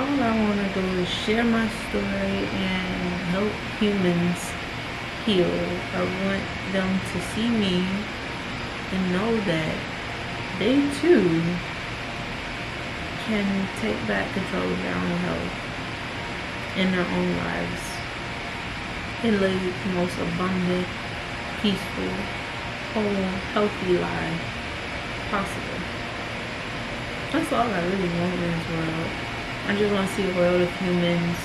all I want to do is share my story and help humans heal. I want them to see me and know that they too can take back control of their own health in their own lives and live the most abundant, peaceful, whole, healthy life possible. That's all I really want in this world. I just want to see a world of humans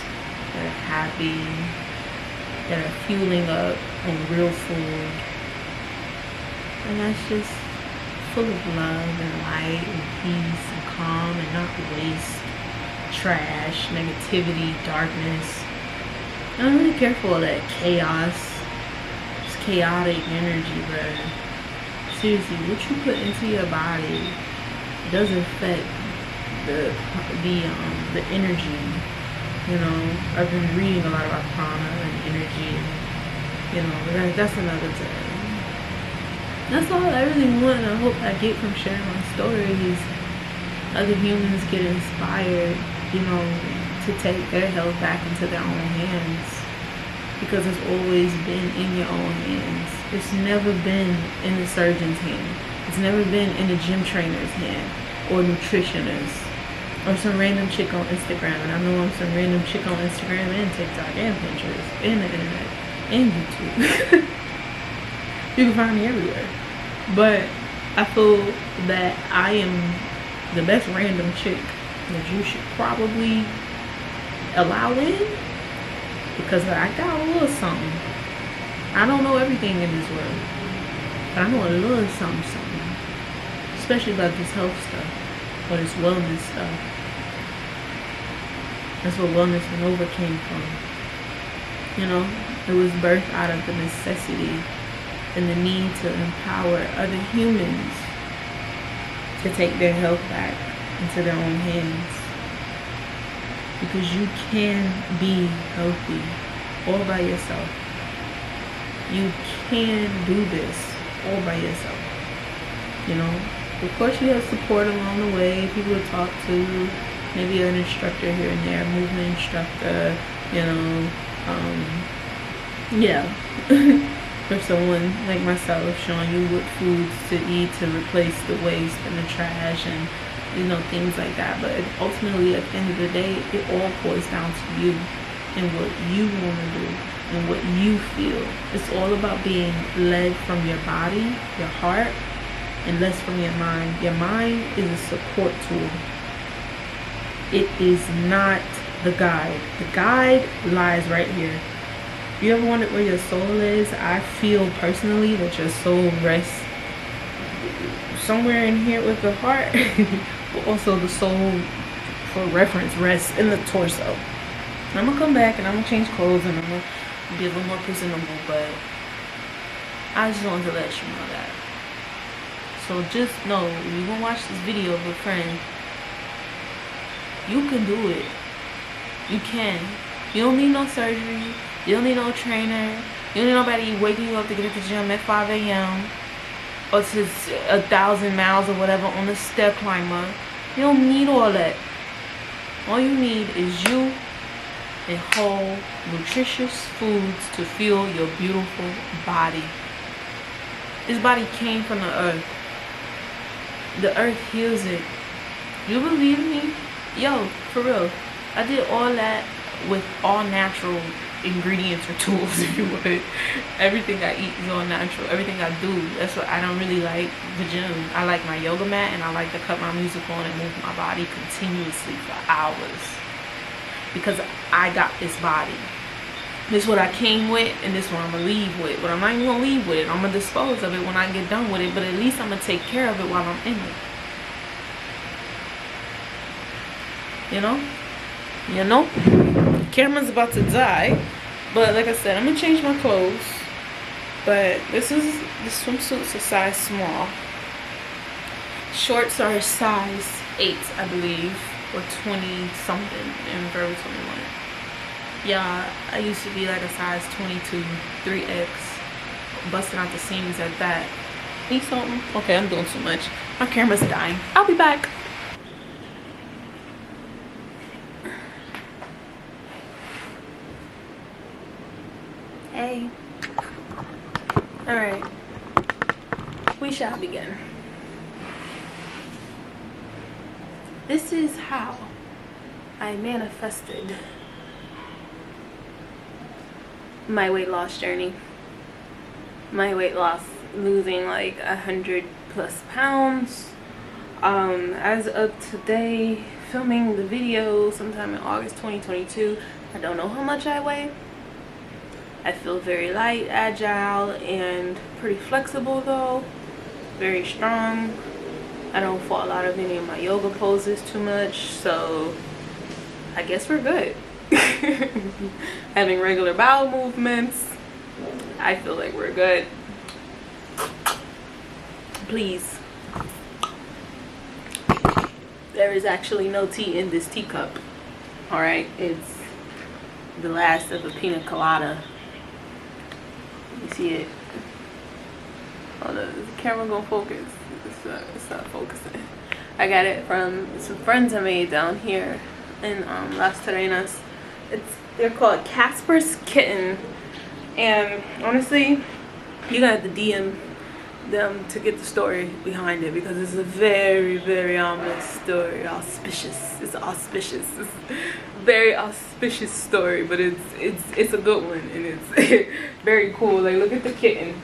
that are happy, that are fueling up on real food, and that's just full of love and light and peace and calm and not waste, trash, negativity, darkness. I don't really care for all that chaos. It's chaotic energy, bro. Seriously, what you put into your body does affect the energy. You know, I've been reading a lot about prana and energy, and, you know, that's another thing. That's all I really want, and I hope I get from sharing my stories. Other humans get inspired, you know, to take their health back into their own hands, because it's always been in your own hands. It's never been in the surgeon's hand. It's never been in the gym trainer's hand or nutritionist or some random chick on Instagram. And I know I'm some random chick on Instagram and TikTok and Pinterest and the internet and YouTube. You can find me everywhere. But I feel that I am the best random chick that you should probably allow in, because I got a little something. I don't know everything in this world, but I know a little something, especially about this health stuff or this wellness stuff. That's where wellness and over came from. You know, it was birthed out of the necessity and the need to empower other humans to take their health back into their own hands. Because you can be healthy all by yourself. You can do this all by yourself. You know, of course you have support along the way, people to talk to, maybe an instructor here and there, movement instructor, you know, yeah. For someone like myself, showing you what foods to eat to replace the waste and the trash and, you know, things like that. But ultimately, at the end of the day, it all boils down to you and what you want to do and what you feel. It's all about being led from your body, your heart, and less from your mind. Your mind is a support tool. It is not the guide. The guide lies right here. If you ever wondered where your soul is, I feel personally that your soul rests somewhere in here with the heart. But also the soul, for reference, rests in the torso. And I'm gonna come back and I'm gonna change clothes and I'm gonna be a little more presentable, but I just wanted to let you know that. So just know, when you're gonna watch this video with a friend, you can do it. You can. You don't need no surgery. You don't need no trainer. You don't need nobody waking you up to get at the gym at 5 a.m. or to 1,000 miles or whatever on a step climber. You don't need all that. All you need is you and whole, nutritious foods to fuel your beautiful body. This body came from the earth. The earth heals it. You believe me? Yo, for real. I did all that with all natural ingredients or tools, if you would. Everything I eat is all natural. Everything I do. That's what I don't really like the gym. I like my yoga mat, and I like to cut my music on and move my body continuously for hours, because I got this body. This is what I came with, and this is what I'm gonna leave with. But I'm not even gonna leave with it. I'm gonna dispose of it when I get done with it, but at least I'm gonna take care of it while I'm in it. You know? You know? Camera's about to die, but like I said, I'm gonna change my clothes. But this swimsuit's a size small. Shorts are a size 8, I believe, or 20 something in Forever 21. Yeah, I used to be like a size 22, 3X, busting out the seams at that. Need something? Okay, I'm doing too much. My camera's dying. I'll be back. Alright, we shall begin. This is how I manifested my weight loss journey. My weight loss, losing like 100+ pounds. As of today, filming the video sometime in August 2022, I don't know how much I weigh. I feel very light, agile, and pretty flexible though. Very strong. I don't fall out of any of my yoga poses too much, so I guess we're good. Having regular bowel movements, I feel like we're good. Please. There is actually no tea in this teacup. Alright, it's the last of a Piña Colada. You see it? Oh, the camera gonna focus. It's not focusing. I got it from some friends I made down here in Las Terrenas. They're called Kaspers Kitten, and honestly, you're gonna have to DM them to get the story behind it, because it's a very, very ominous story. Auspicious. It's auspicious. It's a very auspicious story, but it's a good one, and it's very cool. Like, look at the kitten.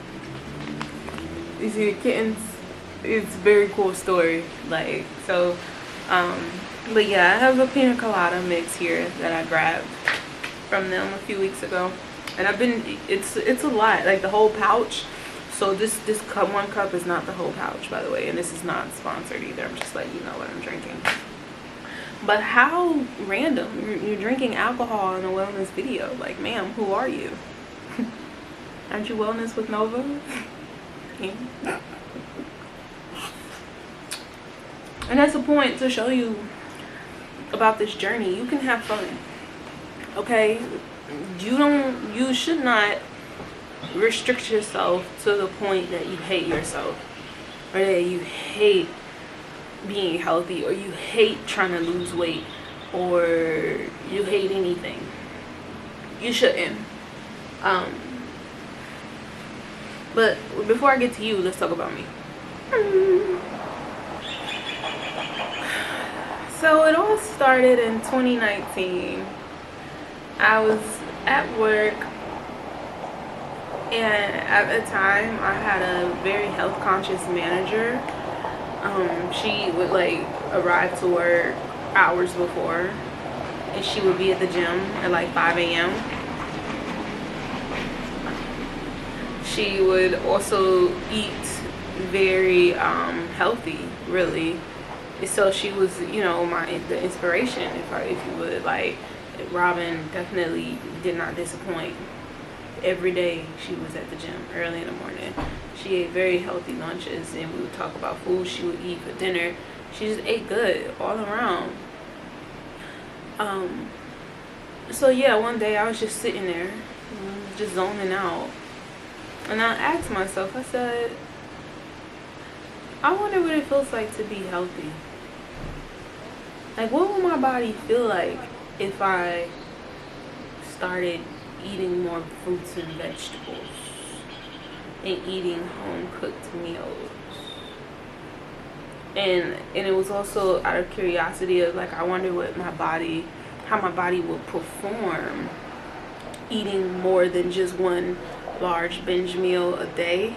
You see the kittens? It's a very cool story. Like, so but yeah, I have a Piña Colada mix here that I grabbed from them a few weeks ago, and it's a lot, like the whole pouch. So this cup, one cup is not the whole pouch, by the way, and this is not sponsored either. I'm just letting you know what I'm drinking. But how random, you're drinking alcohol in a wellness video. Like, ma'am, who are you? Aren't you Wellness with Nova? Yeah. And that's the point, to show you about this journey. You can have fun, okay? You should not restrict yourself to the point that you hate yourself, or that you hate being healthy, or you hate trying to lose weight, or you hate anything. You shouldn't. But before I get to you, let's talk about me. So it all started in 2019. I was at work, and at the time I had a very health conscious manager. She would like arrive to work hours before, and she would be at the gym at like 5 a.m. She would also eat very healthy, really. So she was, you know, the inspiration, if you would. Like, Robin definitely did not disappoint. Every day she was at the gym early in the morning. She ate very healthy lunches, and we would talk about food she would eat for dinner. She just ate good all around. So yeah, one day I was just sitting there, just zoning out, and I asked myself, I said, I wonder what it feels like to be healthy. Like, what would my body feel like if I started eating more fruits and vegetables and eating home cooked meals? And it was also out of curiosity of like, I wonder what how my body would perform eating more than just one large binge meal a day,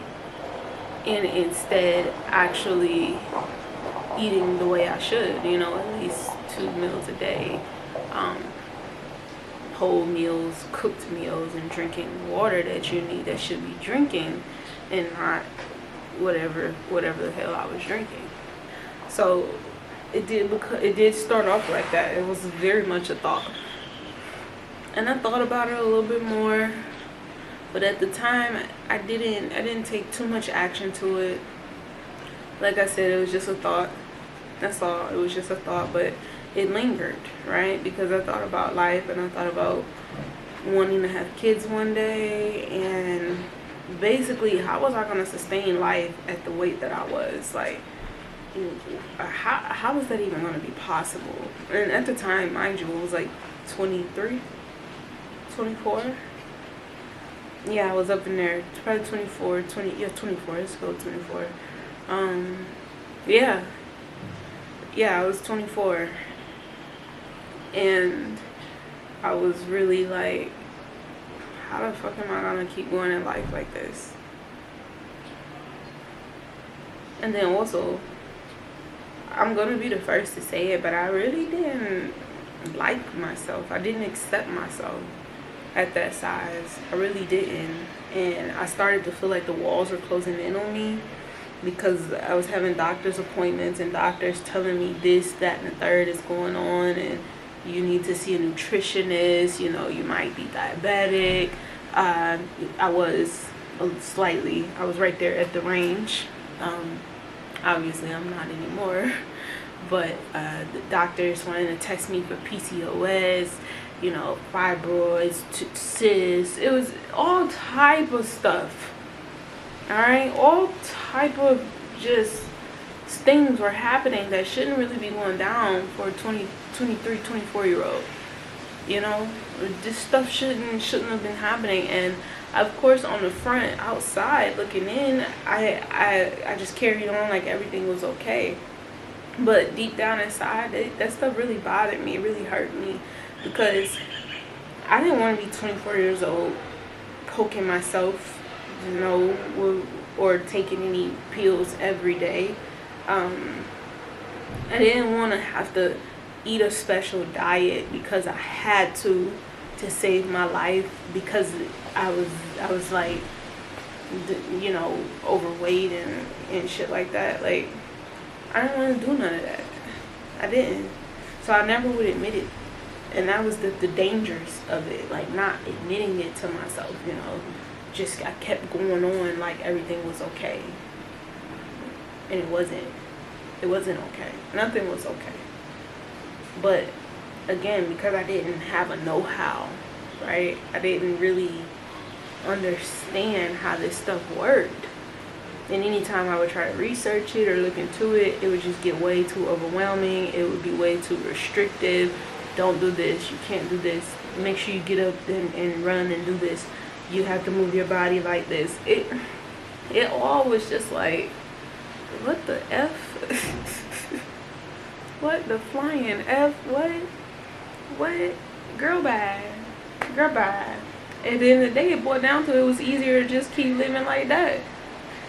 and instead actually eating the way I should, you know, at least 2 meals a day, whole meals, cooked meals, and drinking water that should be drinking, and not whatever the hell I was drinking. So it did start off like that. It was very much a thought, and I thought about it a little bit more, but at the time I didn't take too much action to it. Like I said, it was just a thought. That's all. It was just a thought, but it lingered, right? Because I thought about life, and I thought about wanting to have kids one day, and basically, how was I going to sustain life at the weight that I was? Like, how was that even going to be possible? And at the time, mind you, it was like 23, 24. Yeah, I was up in there, probably 24, 20, yeah, 24, let's go 24. Yeah, I was 24, and I was really like, how the fuck am I gonna keep going in life like this? And then also, I'm gonna be the first to say it, but I really didn't like myself. I didn't accept myself at that size. I really didn't. And I started to feel like the walls were closing in on me, because I was having doctor's appointments and doctors telling me this, that, and the third is going on, and you need to see a nutritionist, you know, you might be diabetic. I was I was right there at the range. Obviously I'm not anymore, but the doctors wanted to test me for PCOS, you know, fibroids, cysts. It was all type of stuff. All right, all type of just things were happening that shouldn't really be going down for a 20, 23, 24-year-old. You know, this stuff shouldn't have been happening. And of course, on the front, outside looking in, I just carried on like everything was okay. But deep down inside, that stuff really bothered me. It really hurt me, because I didn't want to be 24 years old poking myself, you know, or taking any pills every day. I didn't want to have to eat a special diet because I had to save my life, because I was like, you know, overweight and shit like that. Like, I didn't want to do none of that. I didn't. So I never would admit it. And that was the dangers of it, like not admitting it to myself, you know. Just I kept going on like everything was okay. And it wasn't. It wasn't okay. Nothing was okay. But again, because I didn't have a know-how, right? I didn't really understand how this stuff worked. And anytime I would try to research it or look into it, it would just get way too overwhelming. It would be way too restrictive. Don't do this. You can't do this. Make sure you get up and run and do this. You have to move your body like this. It all was just like, what the F? What the flying F? What? Girl, bye. Girl, bye. At the end of the day, it boiled down to it was easier to just keep living like that.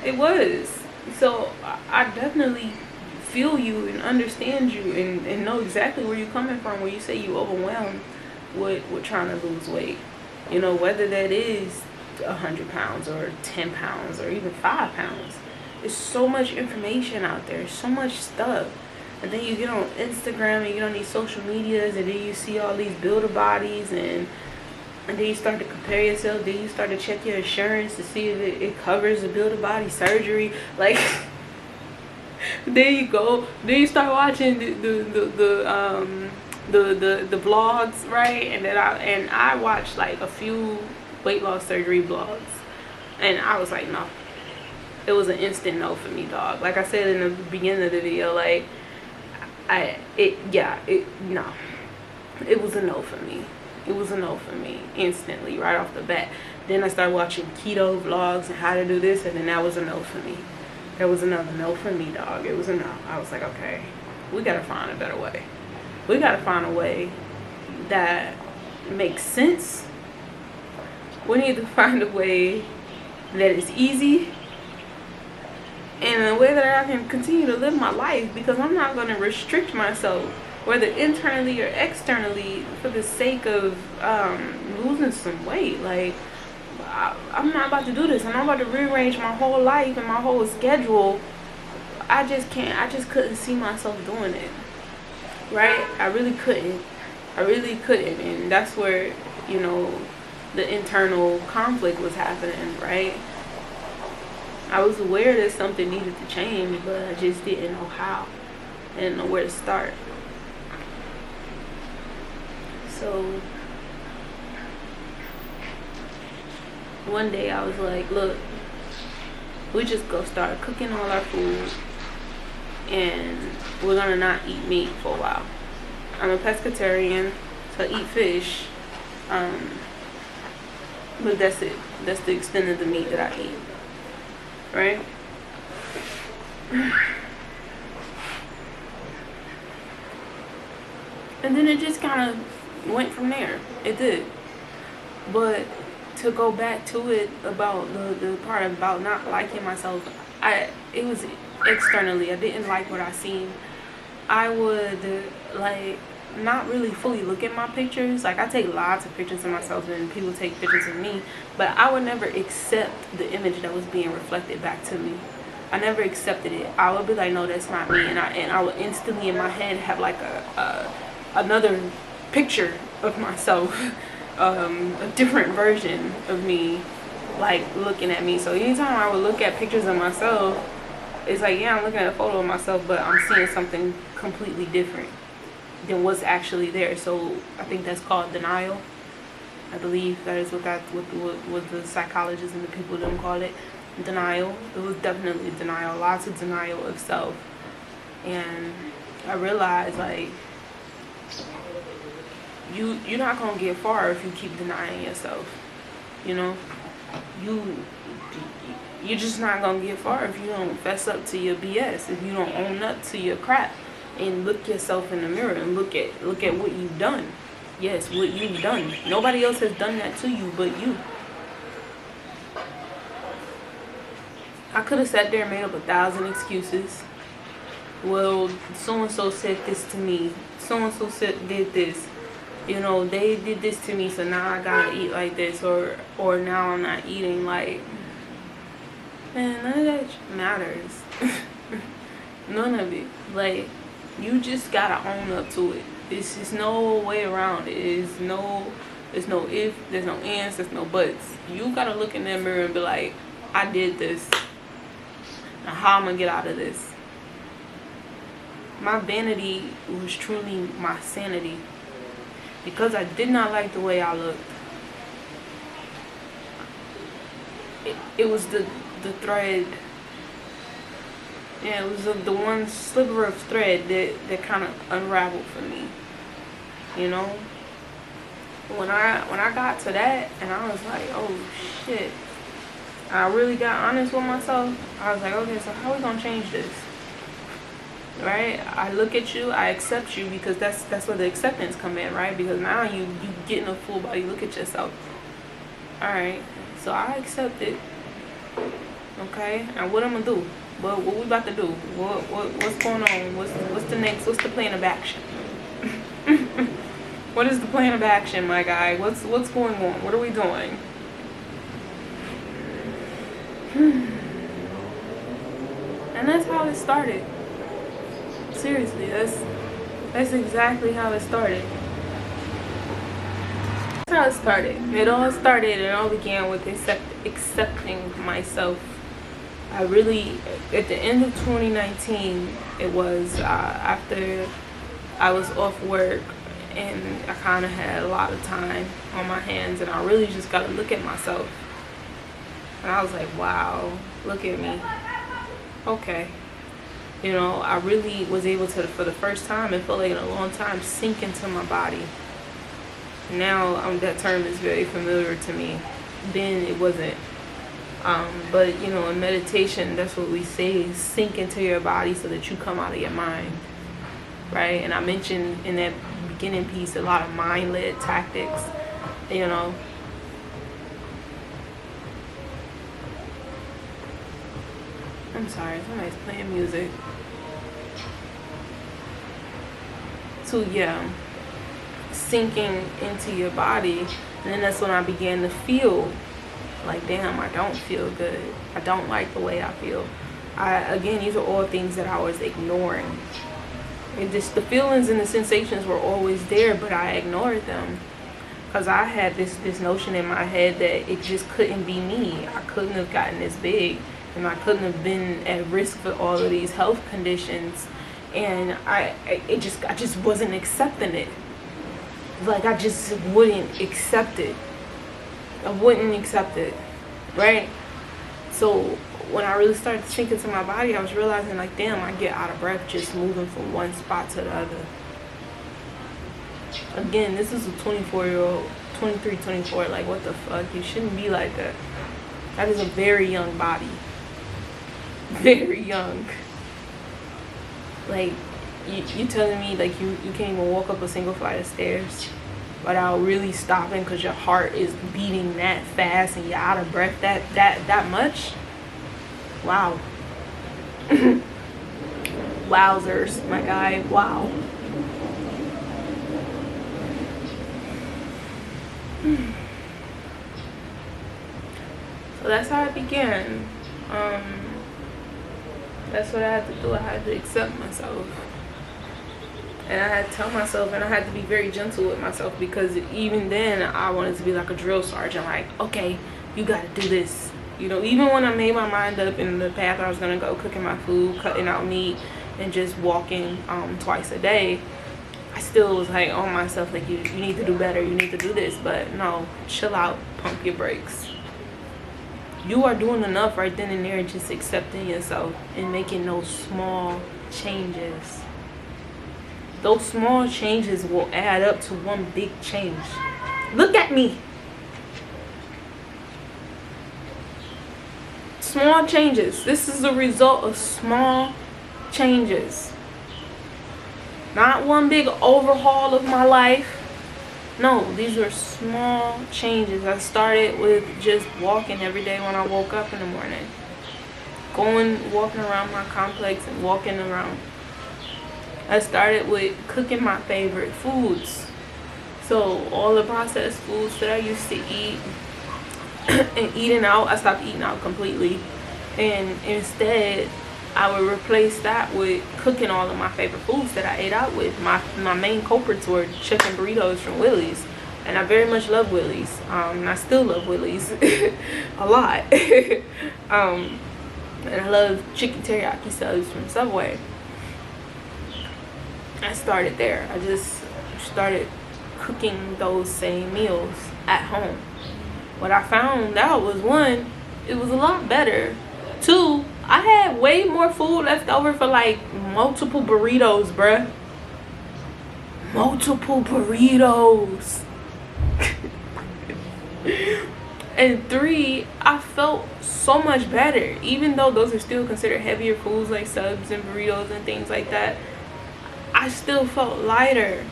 It was. So I definitely feel you and understand you and know exactly where you're coming from when you say you overwhelmed with trying to lose weight. You know, whether that is 100 pounds or 10 pounds or even 5 pounds. There's so much information out there, so much stuff. And then you get on Instagram and you get on these social medias, and then you see all these builder bodies, and then you start to compare yourself. Then you start to check your insurance to see if it covers the builder body surgery. Like, there you go. Then you start watching the vlogs, right? And then I watched like a few weight loss surgery vlogs, and I was like, no. It was an instant no for me, dog. Like I said in the beginning of the video, like, no. It was a no for me. It was a no for me instantly, right off the bat. Then I started watching keto vlogs and how to do this, and then that was a no for me. There was another no for me, dog. It was a no. I was like, okay, we gotta find a better way. We gotta find a way that makes sense. We need to find a way that is easy, and a way that I can continue to live my life, because I'm not going to restrict myself, whether internally or externally, for the sake of losing some weight. Like, I'm not about to do this. I'm not about to rearrange my whole life and my whole schedule. I just can't. I just couldn't see myself doing it. Right? I really couldn't. And that's where, you know, the internal conflict was happening, right? I was aware that something needed to change, but I just didn't know how. I didn't know where to start. So one day I was like, look, we just go start cooking all our food, and we're gonna not eat meat for a while. I'm a pescatarian, so I eat fish. But that's it. That's the extent of the meat that I eat. Right? And then it just kind of went from there. It did. But to go back to it about the part about not liking myself, it was externally. I didn't like what I seen. I would like not really fully look at my pictures. Like, I take lots of pictures of myself and people take pictures of me, but I would never accept the image that was being reflected back to me. I never accepted it. I would be like, no, that's not me, and I would instantly in my head have like another picture of myself, a different version of me, like looking at me. So anytime I would look at pictures of myself, it's like, yeah, I'm looking at a photo of myself, but I'm seeing something completely different than what's actually there. So I think that's called denial. I believe that is what the psychologists and the people don't call it. Denial. It was definitely denial. Lots of denial of self. And I realized, like, you're not gonna get far if you keep denying yourself. You know, you're just not gonna get far if you don't fess up to your BS, if you don't own up to your crap and look yourself in the mirror and look at what you've done. Yes, what you've done. Nobody else has done that to you but you. I could have sat there and made up 1,000 excuses. Well, so-and-so said this to me. So-and-so did this. You know, they did this to me, so now I gotta eat like this. Or now I'm not eating. Like, man, none of that matters. None of it. Like, you just gotta own up to it. It's just no way around it. There's no if, there's no ands, there's no buts. You gotta look in that mirror and be like, I did this. Now how I'm gonna get out of this? My vanity was truly my sanity, because I did not like the way I looked. It was the thread. Yeah, it was the one sliver of thread that kind of unraveled for me. You know, when I got to that, and I was like, oh shit. I really got honest with myself. I was like, okay, so how are we gonna change this? Right? I look at you, I accept you, because that's where the acceptance come in, right? Because now you getting a full body look at yourself. Alright, so I accept it. Okay, now what I'm gonna do? What we about to do? What's going on? What's the next? What's the plan of action? What is the plan of action, my guy? What's going on? What are we doing? And that's how it started. Seriously, that's exactly how it started. That's how it started. It all began with accepting myself. I really, at the end of 2019, it was after I was off work and I kind of had a lot of time on my hands, and I really just got to look at myself. And I was like, wow, look at me. Okay. You know, I really was able to, for the first time, it felt like in a long time, sink into my body. Now, that term is very familiar to me. Then it wasn't. But, you know, in meditation, that's what we say, sink into your body so that you come out of your mind. Right? And I mentioned in that beginning piece a lot of mind-led tactics, you know. I'm sorry, somebody's playing music. So yeah, sinking into your body, and then that's when I began to feel like, damn, I don't feel good. I don't like the way I feel. Again, these are all things that I was ignoring. It just, the feelings and the sensations were always there, but I ignored them. Because I had this notion in my head that it just couldn't be me. I couldn't have gotten this big. And I couldn't have been at risk for all of these health conditions, and I just wasn't accepting it. Like, I just wouldn't accept it. I wouldn't accept it, right? So when I really started to sink into my body, I was realizing, like, damn, I get out of breath just moving from one spot to the other. Again, this is a 24-year-old, 23, 24. Like, what the fuck? You shouldn't be like that. That is a very young body. Very young. Like, you telling me, like, you can't even walk up a single flight of stairs without really stopping because your heart is beating that fast and you're out of breath that much? Wow. Wowzers, my guy. Wow. So that's how it began. That's what I had to do. I had to accept myself. And I had to tell myself, and I had to be very gentle with myself, because even then I wanted to be like a drill sergeant, like, okay, you gotta do this. You know, even when I made my mind up in the path I was gonna go, cooking my food, cutting out meat, and just walking twice a day, I still was like on myself, like, you need to do better, you need to do this. But no, chill out, pump your brakes. You are doing enough right then and there, just accepting yourself and making those small changes. Those small changes will add up to one big change. Look at me. Small changes. This is the result of small changes. Not one big overhaul of my life. No, these are small changes. I started with just walking every day when I woke up in the morning. Walking around my complex and walking around. I started with cooking my favorite foods. So all the processed foods that I used to eat and eating out, I stopped eating out completely. And instead, I would replace that with cooking all of my favorite foods that I ate out with. My main culprits were chicken burritos from Willie's. And I very much love Willie's. And I still love Willie's a lot. And I love chicken teriyaki subs from Subway. I started there. I just started cooking those same meals at home. What I found out was, one, it was a lot better. Two, I had way more food left over for like multiple burritos, bruh. Multiple burritos. And three, I felt so much better. Even though those are still considered heavier foods like subs and burritos and things like that, I still felt lighter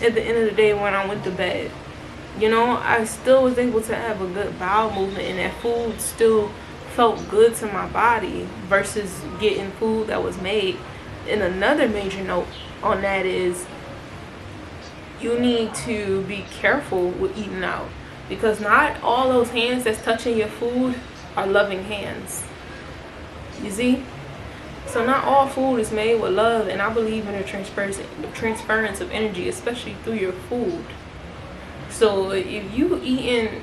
at the end of the day when I went to bed. You know, I still was able to have a good bowel movement, and that food still felt good to my body versus getting food that was made. And another major note on that is, you need to be careful with eating out, because not all those hands that's touching your food are loving hands. You see? So not all food is made with love, and I believe in the transference of energy, especially through your food. So if you eating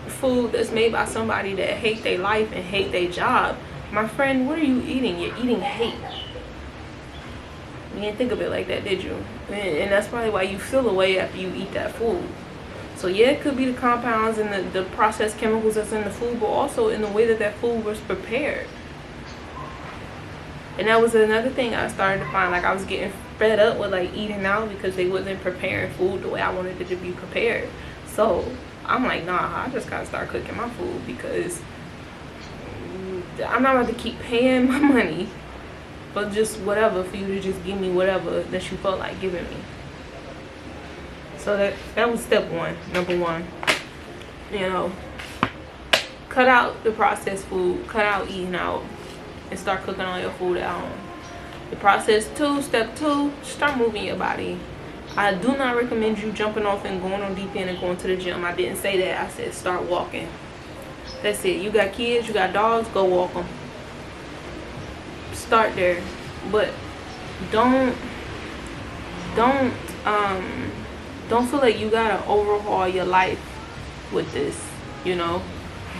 food that's made by somebody that hate their life and hate their job, my friend, what are you eating? You're eating hate. You didn't think of it like that, did you? And that's probably why you feel away after you eat that food. So yeah, it could be the compounds and the processed chemicals that's in the food, but also in the way that food was prepared. And that was another thing I started to find. Like, I was getting fed up with like eating out because they wasn't preparing food the way I wanted it to be prepared. So I'm like, nah, I just gotta start cooking my food, because I'm not about to keep paying my money for just whatever, for you to just give me whatever that you felt like giving me. So that was step one, number one. You know, cut out the processed food, cut out eating out, and start cooking all your food at home. Step two, start moving your body. I do not recommend you jumping off and going on deep end and going to the gym. I didn't say that. I said start walking. That's it. You got kids, you got dogs, go walk them. Start there. But don't feel like you gotta overhaul your life with this, you know.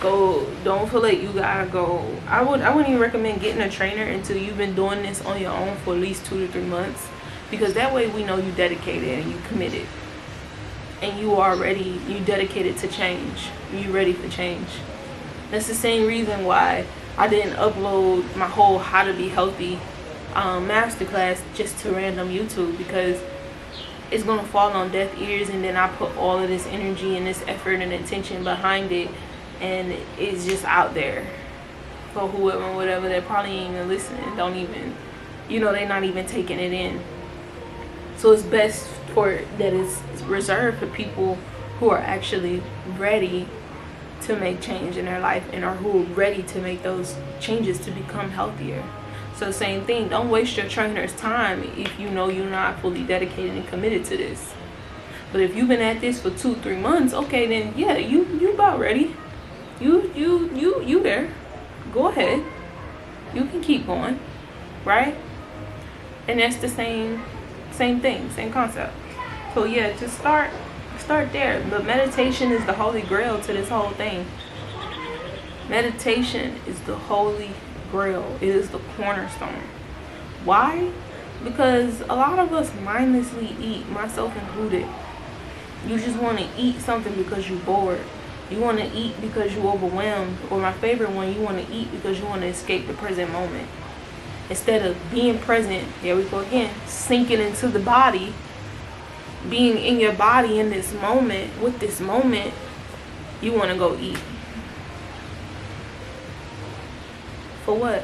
Don't feel like you gotta go. I wouldn't even recommend getting a trainer until you've been doing this on your own for at least 2 to 3 months, because that way we know you dedicated and you committed, and you dedicated to change. You ready for change. That's the same reason why I didn't upload my whole how to be healthy masterclass just to random YouTube, because it's gonna fall on deaf ears, and then I put all of this energy and this effort and attention behind it, and it's just out there for whoever and whatever that probably ain't even listening, don't even, you know, they're not even taking it in. So it's best for that it's reserved for people who are actually ready to make change in their life and are who are ready to make those changes to become healthier. So same thing, don't waste your trainer's time if you know you're not fully dedicated and committed to this. But if you've been at this for 2-3 months, okay, then yeah, you about ready. You there. Go ahead. You can keep going, right? And that's the same thing, same concept. So yeah, just start there. But meditation is the holy grail to this whole thing. Meditation is the holy grail. It is the cornerstone. Why? Because a lot of us mindlessly eat, myself included. You just want to eat something because you're bored. You want to eat because you're overwhelmed. Or my favorite one, you want to eat because you want to escape the present moment. Instead of being present, there we go again, sinking into the body, being in your body in this moment, with this moment, you want to go eat. For what?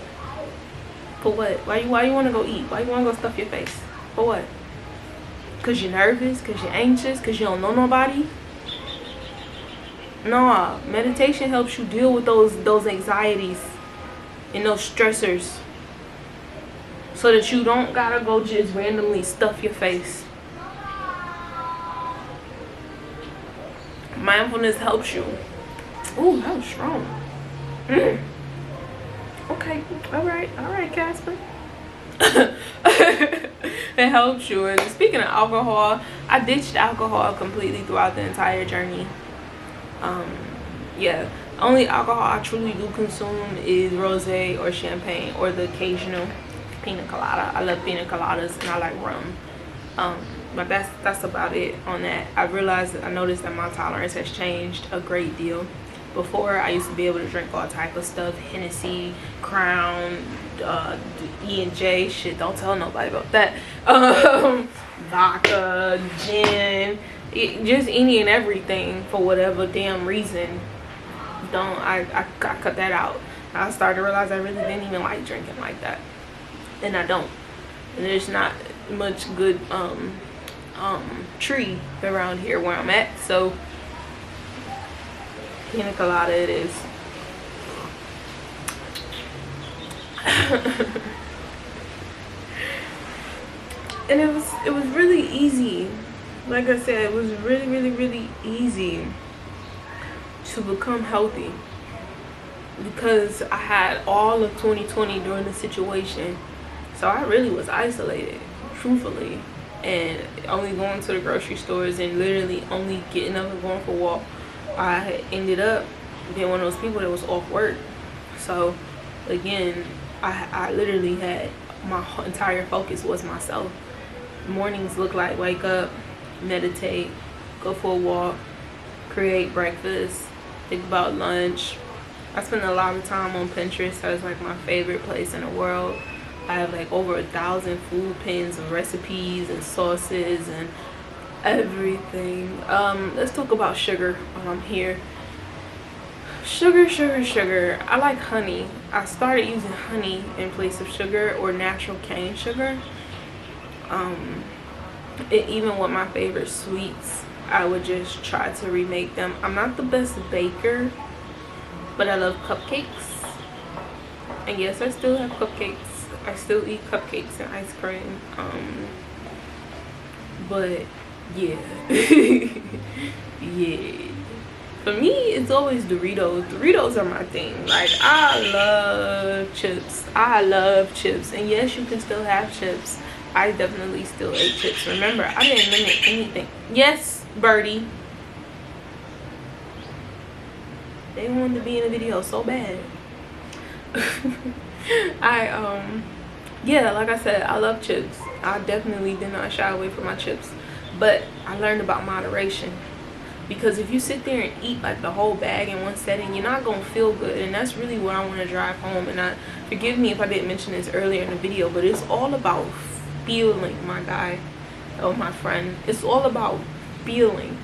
For what? Why you want to go eat? Why you want to go stuff your face? For what? Because you're nervous? Because you're anxious? Because you don't know nobody? No, meditation helps you deal with those anxieties and those stressors, so that you don't gotta go just randomly stuff your face. Mindfulness helps you. Ooh, that was strong. Okay, all right, Kasper. It helps you. And speaking of alcohol, I ditched alcohol completely throughout the entire journey. Yeah, only alcohol I truly do consume is rosé or champagne or the occasional Piña Colada. I love Piña Coladas and I like rum. But that's about it on that. I noticed that my tolerance has changed a great deal. Before, I used to be able to drink all type of stuff, Hennessy, Crown, E&J, shit, don't tell nobody about that. Vodka, gin, just any and everything for whatever damn reason. I cut that out. I started to realize I really didn't even like drinking like that, and I don't. And there's not much good tree around here where I'm at, so Piña Colada it is. And it was really easy. Like I said, it was really easy to become healthy, because I had all of 2020 during the situation. So I really was isolated, truthfully, and only going to the grocery stores and literally only getting up and going for a walk. I ended up being one of those people that was off work. So again, I literally had my entire focus was myself. Mornings look like wake up, meditate, go for a walk, create breakfast, think about lunch. I spend a lot of time on Pinterest. That is like my favorite place in the world. I have like over 1,000 food pins of recipes and sauces and everything. Let's talk about sugar while I'm here. Sugar. I like honey. I started using honey in place of sugar or natural cane sugar. Even with my favorite sweets, I would just try to remake them. I'm not the best baker, but I love cupcakes. And yes, I still have cupcakes. I still eat cupcakes and ice cream. But yeah. Yeah. For me, it's always Doritos. Doritos are my thing. Like, I love chips. And yes, you can still have chips. I definitely still ate chips. Remember, I didn't limit anything. Yes, Birdie. They wanted to be in the video so bad. Yeah, like I said, I love chips. I definitely did not shy away from my chips. But I learned about moderation. Because if you sit there and eat like the whole bag in one setting, you're not going to feel good. And that's really what I want to drive home. And forgive me if I didn't mention this earlier in the video, but it's all about feeling, my guy. Oh, my friend, it's all about feeling.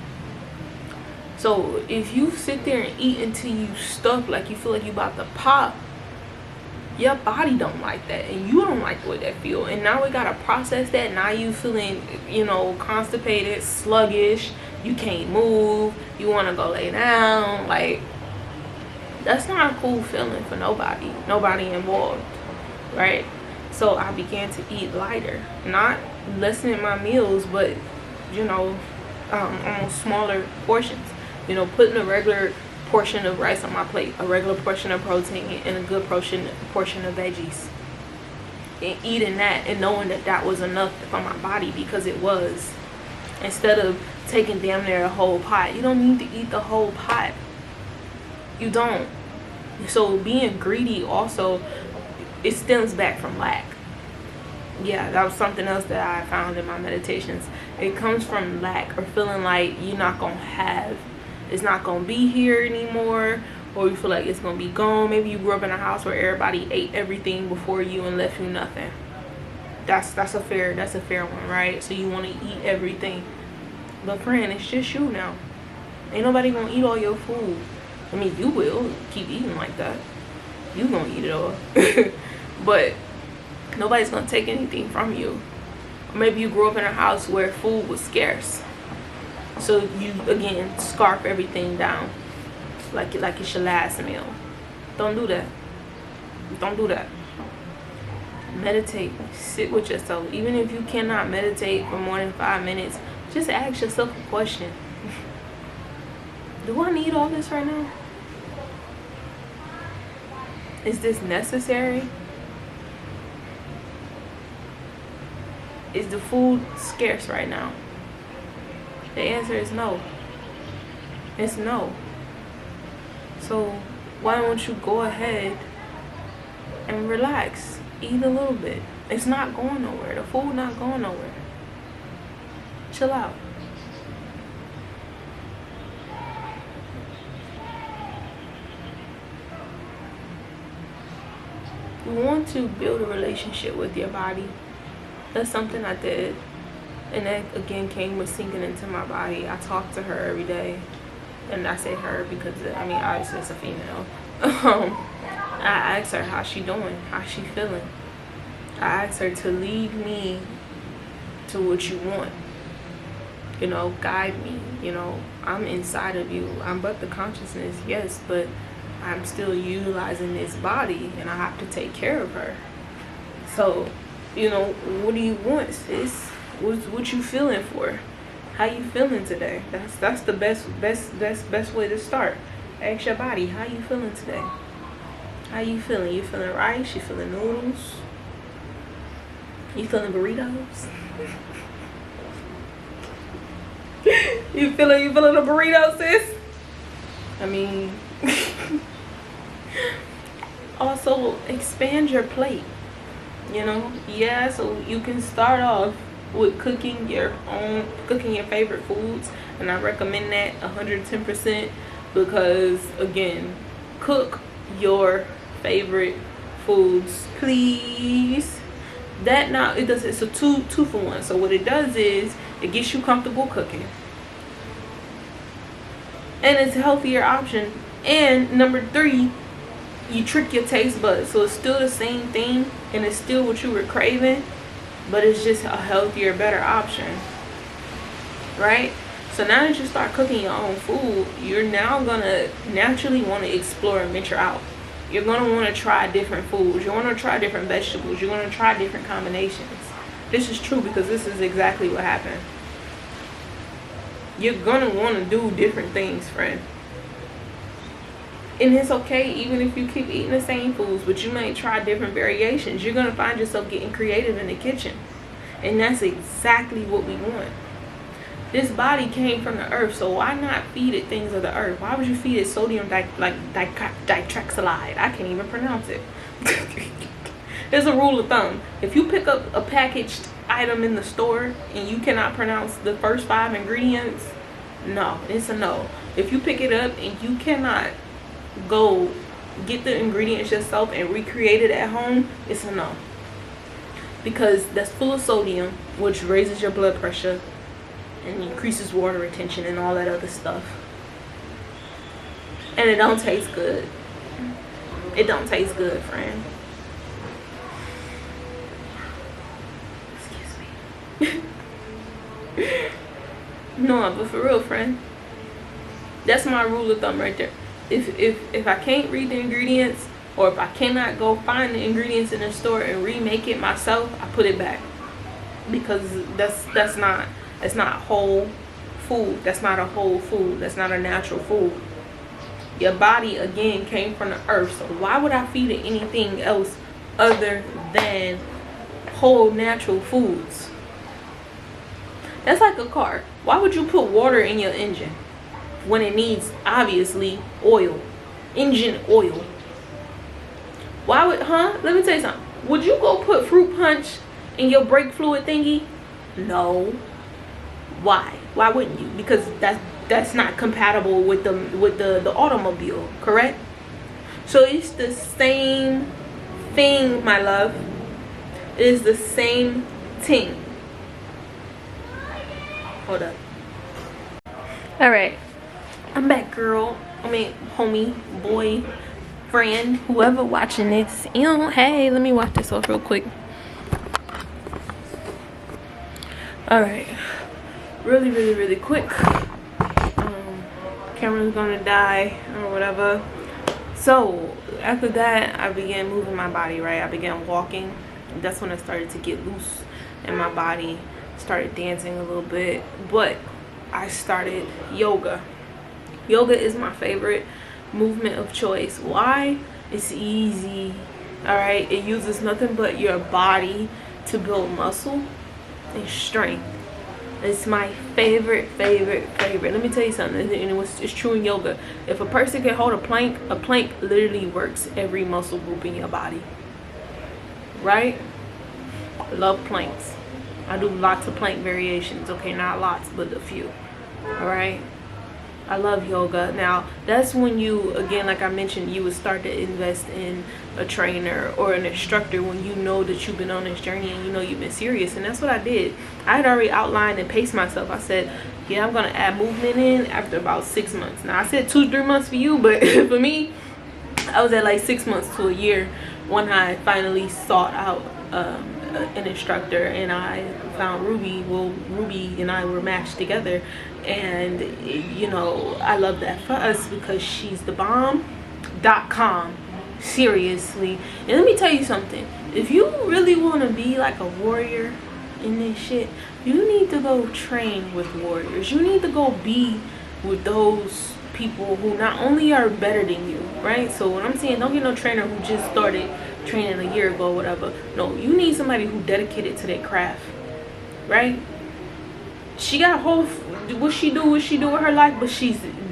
So if you sit there and eat until you stuck, like you feel like you about to pop, your body don't like that, and you don't like the way that feel. And now we gotta process that. Now you feeling, you know, constipated, sluggish, you can't move, you want to go lay down. Like, that's not a cool feeling for nobody involved, right? So I began to eat lighter, not lessening my meals, but, you know, on smaller portions. You know, putting a regular portion of rice on my plate, a regular portion of protein, and a good portion of veggies, and eating that and knowing that that was enough for my body, because it was. Instead of taking damn near a whole pot. You don't need to eat the whole pot. You don't. So being greedy also, it stems back from lack. Yeah, that was something else that I found in my meditations. It comes from lack, or feeling like you're not gonna have, it's not gonna be here anymore, or you feel like it's gonna be gone. Maybe you grew up in a house where everybody ate everything before you and left you nothing. That's a fair one, right? So you want to eat everything, but friend, it's just you now. Ain't nobody gonna eat all your food. I mean, you will keep eating like that. You gonna eat it all, but nobody's gonna take anything from you. Or maybe you grew up in a house where food was scarce, so you again scarf everything down like it's your last meal. Don't do that. Don't do that. Meditate. Sit with yourself. Even if you cannot meditate for more than 5 minutes, just ask yourself a question. Do I need all this right now? Is this necessary? Is the food scarce right now? The answer is no. It's no. So why don't you go ahead and relax? Eat a little bit. It's not going nowhere. The food not going nowhere. Chill out. You want to build a relationship with your body. That's something I did. And that again came with sinking into my body. I talk to her every day. And I say her because, I mean, obviously it's a female. I asked her how she doing, how she feeling. I asked her to lead me to what you want. You know, guide me. You know, I'm inside of you. I'm but the consciousness, yes, but I'm still utilizing this body, and I have to take care of her. So, you know, what do you want, sis? What you feeling for? How you feeling today? That's the best way to start. Ask your body, how you feeling today? How you feeling? You feeling rice? You feeling noodles? You feeling burritos? you feeling a burrito, sis? I mean, also expand your plate. You know, yeah. So you can start off with cooking your favorite foods, and I recommend that 110%, because again, cook your favorite foods, please. That now it does, it's a two for one. So what it does is it gets you comfortable cooking, and it's a healthier option. And number 3, you trick your taste buds, so it's still the same thing and it's still what you were craving, but it's just a healthier, better option, right? So now that you start cooking your own food, you're now gonna naturally want to explore and venture out. You're gonna want to try different foods. You want to try different vegetables. You're gonna try different combinations. This is true because this is exactly what happened. You're gonna want to do different things, friend. And it's okay even if you keep eating the same foods, but you may try different variations. You're gonna find yourself getting creative in the kitchen, and that's exactly what we want. This body came from the earth, so why not feed it things of the earth? Why would you feed it sodium ditrexylide? I can't even pronounce it. There's a rule of thumb. If you pick up a packaged item in the store and you cannot pronounce the first 5 ingredients, no, it's a no. If you pick it up and you cannot go get the ingredients yourself and recreate it at home, it's a no. because that's full of sodium, which raises your blood pressure and increases water retention and all that other stuff. And it don't taste good. It don't taste good, friend. Excuse me. No, but for real, friend, that's my rule of thumb right there. If I can't read the ingredients, or if I cannot go find the ingredients in the store and remake it myself, I put it back, because that's not whole food. That's not a whole food. That's not a natural food. Your body, again, came from the earth, so why would I feed it anything else other than whole natural foods? That's like a car. Why would you put water in your engine when it needs, obviously, oil? Engine oil. Why would, let me tell you something. Would you go put fruit punch in your brake fluid thingy? No. Why? Why wouldn't you? Because that's not compatible with the automobile, correct? So it's the same thing, my love. It is the same thing. Hold up. Alright. I'm back, girl. I mean, homie, boy, friend, whoever watching this. Hey, let me wash this off real quick. Alright. Really quick. Camera's gonna die or whatever. So after that, I began moving my body, right? I began walking. That's when I started to get loose in my body. Started dancing a little bit, but I started yoga. Yoga is my favorite movement of choice. Why? It's easy. All right, it uses nothing but your body to build muscle and strength. It's my favorite. Let me tell you something, and it's true in yoga. If a person can hold a plank literally works every muscle group in your body, right? I love planks. I do lots of plank variations. Okay, not lots, but a few. All right, I love yoga. Now that's when you, again, like I mentioned, you would start to invest in a trainer or an instructor when you know that you've been on this journey and you know you've been serious. And that's what I did. I had already outlined and paced myself. I said, yeah, I'm gonna add movement in after about 6 months. Now I said 2 to 3 months for you, but for me, I was at like 6 months to a year when I finally sought out an instructor, and I found Ruby. Well, Ruby and I were matched together, and you know, I love that for us because she's the bomb.com. Seriously. And let me tell you something, if you really want to be like a warrior in this shit, you need to go train with warriors. You need to go be with those people who not only are better than you, right? So when I'm saying, don't get no trainer who just started training a year ago or whatever. No, you need somebody who dedicated to their craft, right? She got a whole, what she do with her life, but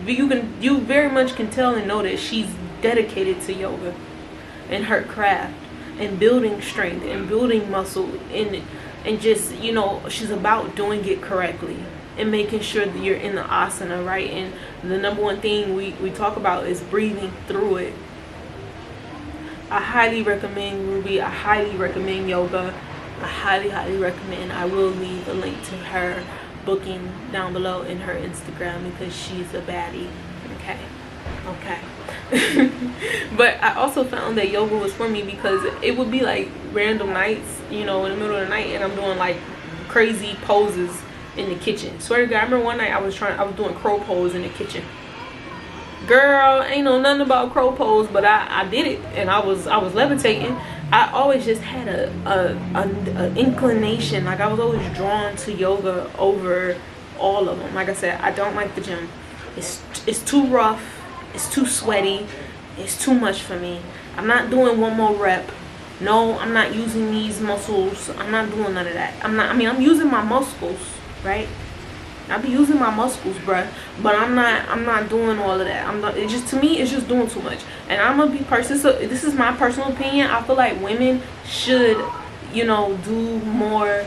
you very much can tell and know that she's dedicated to yoga and her craft and building strength and building muscle and just, you know, she's about doing it correctly and making sure that you're in the asana, right? And the number one thing we talk about is breathing through it. I highly recommend Ruby. I highly recommend yoga. I highly recommend. I will leave a link to her booking down below in her Instagram because she's a baddie. Okay. But I also found that yoga was for me because it would be like random nights, you know, in the middle of the night, and I'm doing like crazy poses in the kitchen. Swear to God, I remember one night I was doing crow pose in the kitchen. Girl, ain't know nothing about crow pose, but I did it, and I was levitating. I always just had a inclination, like I was always drawn to yoga over all of them. Like I said, I don't like the gym. It's too rough. It's too sweaty. It's too much for me. I'm not doing one more rep. No, I'm not using these muscles. I'm not doing none of that. I'm using my muscles, right? I be using my muscles, bruh, but I'm not doing all of that. It just, to me, it's just doing too much. And I'm gonna be person. So this is my personal opinion. I feel like women should, you know, do more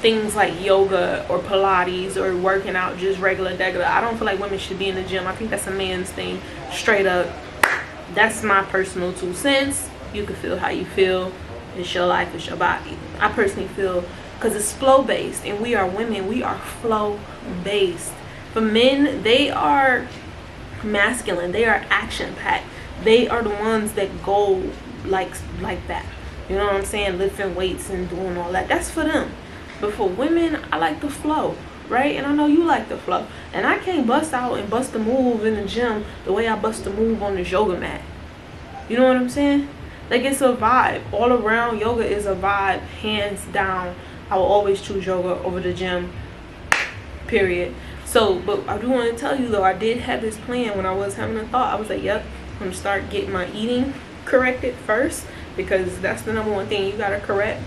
things like yoga or Pilates or working out just regular. I don't feel like women should be in the gym. I think that's a man's thing, straight up. That's my personal 2 cents. You can feel how you feel. It's your life, it's your body. I personally feel, because it's flow based, and we are women, we are flow based. For men, they are masculine, they are action packed, they are the ones that go like that, you know what I'm saying, lifting weights and doing all that. That's for them. But for women, I like the flow, right? And I know you like the flow, and I can't bust out and bust a move in the gym the way I bust a move on this yoga mat. You know what I'm saying? Like, it's a vibe all around. Yoga is a vibe, hands down. I will always choose yoga over the gym, period. So, but I do want to tell you though, I did have this plan when I was having a thought. I was like, yep, I'm gonna start getting my eating corrected first, because that's the number one thing you gotta correct.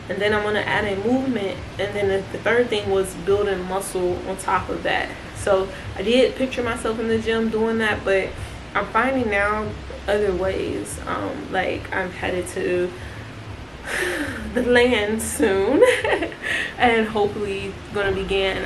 And then I'm gonna add in movement, and then the third thing was building muscle on top of that. So I did picture myself in the gym doing that, but I'm finding now other ways. Like, I'm headed to the land soon and hopefully gonna begin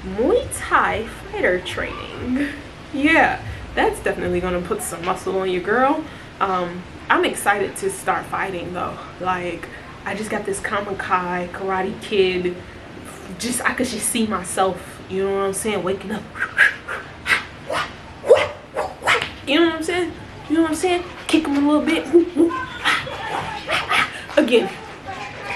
Muay Thai fighter training. Yeah, that's definitely gonna put some muscle on you, girl. I'm excited to start fighting though. Like, I just got this Kamikaze Karate Kid. I could just see myself, you know what I'm saying, waking up. You know what I'm saying? You know what I'm saying? Kick them a little bit. Again,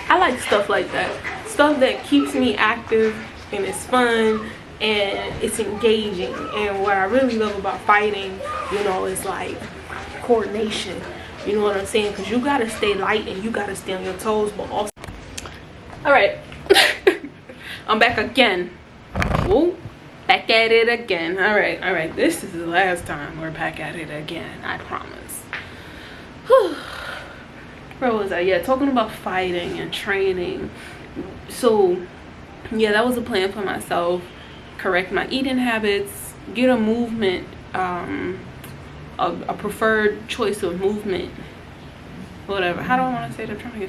I like stuff like that. Stuff that keeps me active and it's fun and it's engaging. And what I really love about fighting, you know, is like coordination. You know what I'm saying? Because you got to stay light and you got to stay on your toes, but also... Alright. I'm back again. Whoa. Back at it again. Alright. This is the last time we're back at it again. I promise. Where was I? Yeah, talking about fighting and training. So, yeah, that was a plan for myself. Correct my eating habits. Get a movement, a preferred choice of movement. Whatever. How do I want to say it? I'm trying to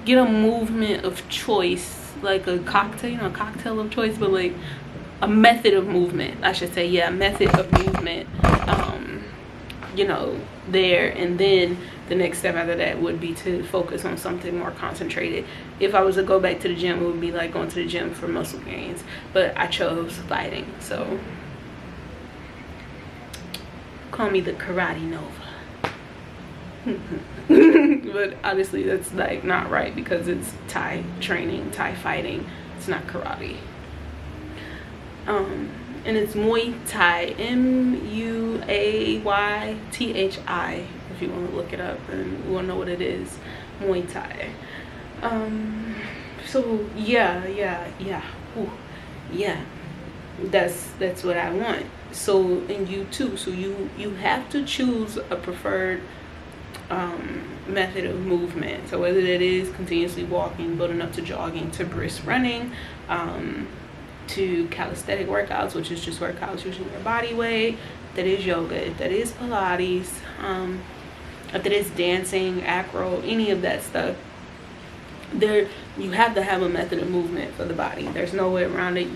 get a movement of choice. Like a cocktail, you know, a cocktail of choice, but like a method of movement, I should say. Yeah, a method of movement, you know, there. And then the next step after that would be to focus on something more concentrated. If I was to go back to the gym, it would be like going to the gym for muscle gains, but I chose fighting. So call me the Karate Nova. But honestly, that's like not right, because it's Thai training, Thai fighting. It's not karate. And it's Muay Thai, M-U-A-Y-T-H-I, if you want to look it up and you want to know what it is. Muay Thai. So yeah. Ooh, yeah, that's what I want. So, and you too. So you have to choose a preferred method of movement. So whether that is continuously walking, building up to jogging, to brisk running, to calisthenic workouts, which is just workouts using your body weight, if that is yoga, if that is Pilates, if that is dancing, acro, any of that stuff, there you have to have a method of movement for the body. There's no way around it.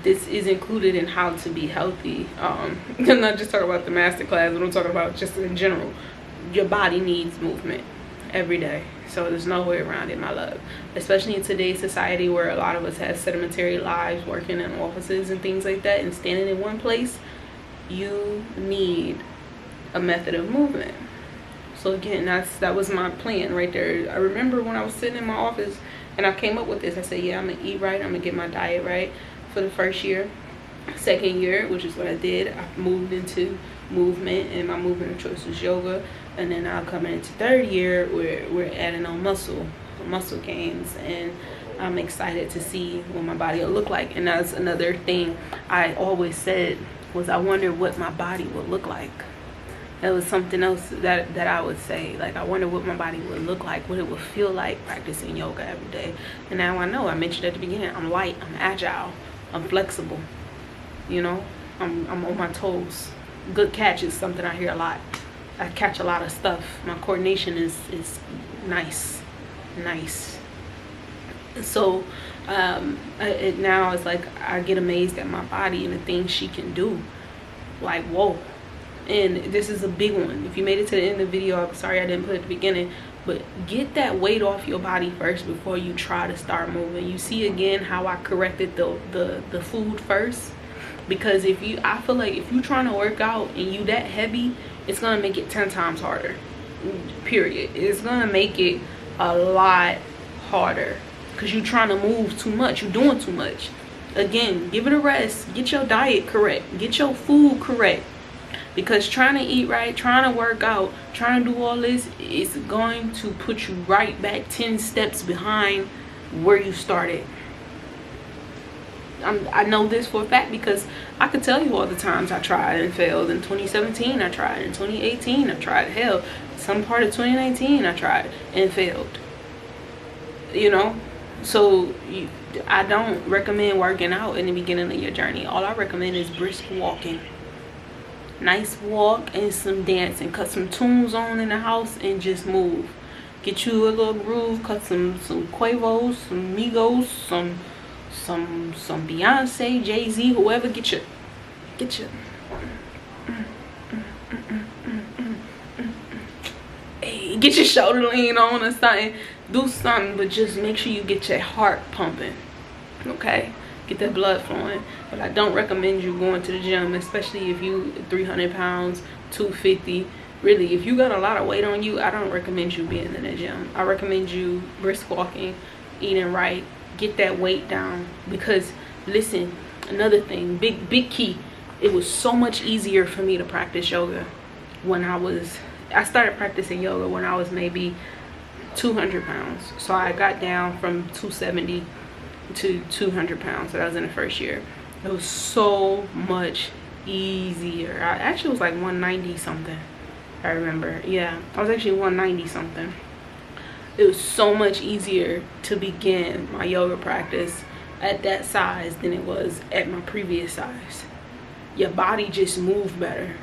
This is included in how to be healthy. I'm not just talking about the master class, but I'm talking about just in general. Your body needs movement every day, so there's no way around it, my love. Especially in today's society where a lot of us have sedentary lives, working in offices and things like that, and standing in one place, you need a method of movement. So again, that was my plan right there. I remember when I was sitting in my office and I came up with this. I said, yeah, I'm gonna eat right, I'm gonna get my diet right for the first year. Second year, which is what I did, I moved into movement, and my movement of choice was yoga. And then I'll come into third year where we're adding on muscle gains, and I'm excited to see what my body will look like. And that's another thing I always said, was I wonder what my body would look like. That was something else that I would say, like, I wonder what my body would look like, what it would feel like practicing yoga every day. And now I know. I mentioned at the beginning, I'm light, I'm agile, I'm flexible, you know, I'm on my toes. Good catch is something I hear a lot. I catch a lot of stuff. My coordination is nice. So now it's like I get amazed at my body and the things she can do. Like, whoa, and this is a big one. If you made it to the end of the video, I'm sorry I didn't put it at the beginning, but get that weight off your body first before you try to start moving. You see again how I corrected the food first, because I feel like if you're trying to work out and you that heavy, it's gonna make it 10 times harder, period. It's gonna make it a lot harder because you're trying to move too much, you're doing too much. Again, give it a rest, get your diet correct, get your food correct, because trying to eat right, trying to work out, trying to do all this is going to put you right back 10 steps behind where you started. I know this for a fact because I could tell you all the times I tried and failed. In 2017 I tried, in 2018 I tried, hell, some part of 2019 I tried and failed, you know. So I don't recommend working out in the beginning of your journey. All I recommend is brisk walking, nice walk and some dancing. Cut some tunes on in the house and just move. Get you a little groove, cut some Quavos, some Migos, some Beyonce, Jay-Z, whoever. Get your hey, get your shoulder lean on or something. Do something, but just make sure you get your heart pumping, okay? Get that blood flowing. But I don't recommend you going to the gym, especially if you 300 pounds, 250. Really, if you got a lot of weight on you, I don't recommend you being in the gym. I recommend you brisk walking, eating right, get that weight down. Because listen, another thing, big key, it was so much easier for me to practice yoga when I started practicing yoga when I was maybe 200 pounds. So I got down from 270 to 200 pounds. So that was in the first year. It was so much easier. I actually was like 190 something. I remember, yeah, I was actually 190 something. It was so much easier to begin my yoga practice at that size than it was at my previous size. Your body just moved better.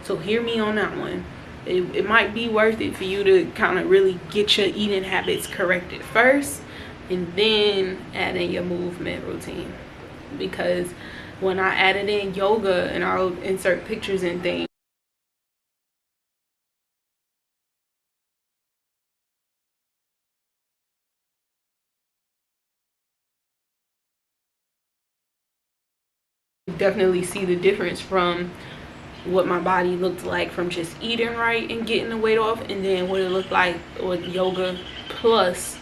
So hear me on that one. It might be worth it for you to kind of really get your eating habits corrected first, and then add in your movement routine. Because when I added in yoga, and I'll insert pictures and things, you definitely see the difference from what my body looked like from just eating right and getting the weight off, and then what it looked like with yoga plus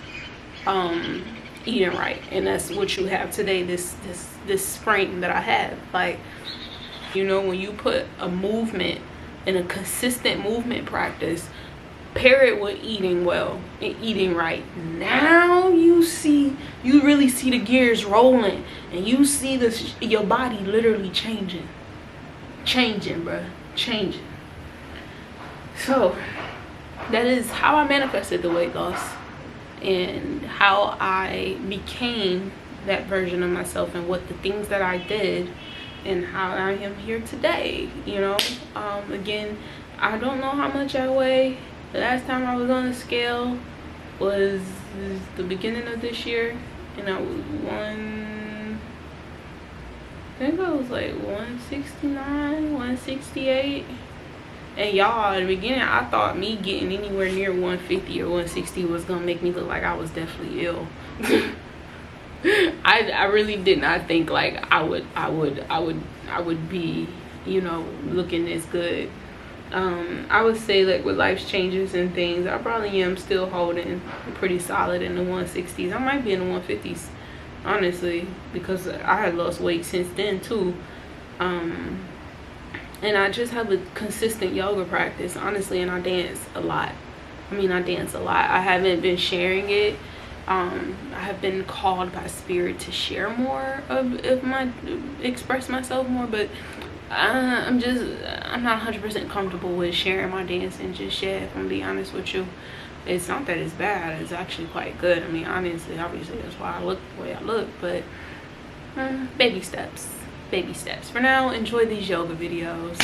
eating right. And that's what you have today, this frame that I have. Like, you know, when you put a movement and a consistent movement practice, pair it with eating well and eating right, now you really see the gears rolling, and you see your body literally changing, bruh, changing. So that is how I manifested the weight loss and how I became that version of myself, and what the things that I did and how I am here today, you know. Again, I don't know how much I weigh. The last time I was on the scale was the beginning of this year, and I was I think I was like 169, 168. And y'all, at the beginning, I thought me getting anywhere near 150 or 160 was gonna make me look like I was definitely ill. I really did not think like I would be, you know, looking this good. I would say, like, with life's changes and things, I probably am still holding pretty solid in the 160s. I might be in the 150s, honestly, because I had lost weight since then too. And I just have a consistent yoga practice, honestly, and I dance a lot. I haven't been sharing it. I have been called by spirit to share more express myself more, but I'm not 100% comfortable with sharing my dancing just yet, if I'm gonna be honest with you. It's not that it's bad, it's actually quite good. I mean, honestly, obviously that's why I look the way I look, but baby steps. For now, enjoy these yoga videos.